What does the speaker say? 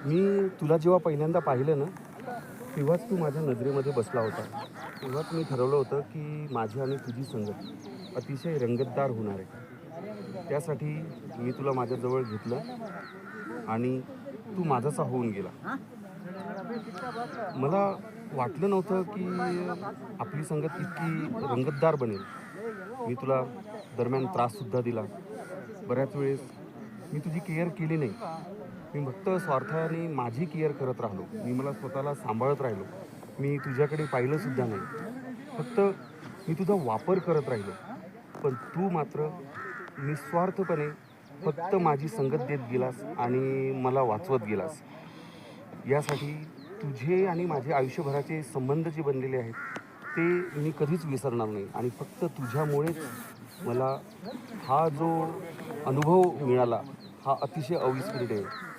मी तुला जेव्हा पहिल्यांदा पाहिलं ना, तेव्हाच तू माझ्या नजरेमध्ये बसला होता. तेव्हाच मी ठरवलं होतं की माझी आणि तुझी संगत अतिशय रंगतदार होणार आहे. त्यासाठी मी तुला माझ्याजवळ घेतलं आणि तू माझासा होऊन गेला. मला वाटलं नव्हतं की आपली संगत इतकी रंगतदार बनेल. मी तुला दरम्यान त्राससुद्धा दिला. बऱ्याच वेळेस मी तुझी केअर केली नाही. मी फक्त स्वार्थाने माझी केअर करत राहिलो. मी मला स्वतःला सांभाळत राहिलो. मी तुझ्याकडे पाहिलंसुद्धा नाही. फक्त मी तुझा वापर करत राहिलो. पण तू मात्र निस्वार्थपणे फक्त माझी संगत देत गेलास आणि मला वाचवत गेलास. यासाठी तुझे आणि माझे आयुष्यभराचे संबंध जे बनलेले आहेत, ते मी कधीच विसरणार नाही आणि फक्त तुझ्यामुळेच मला हा जो अनुभव मिळाला, हा अतिशय अविस्मरणीय आहे.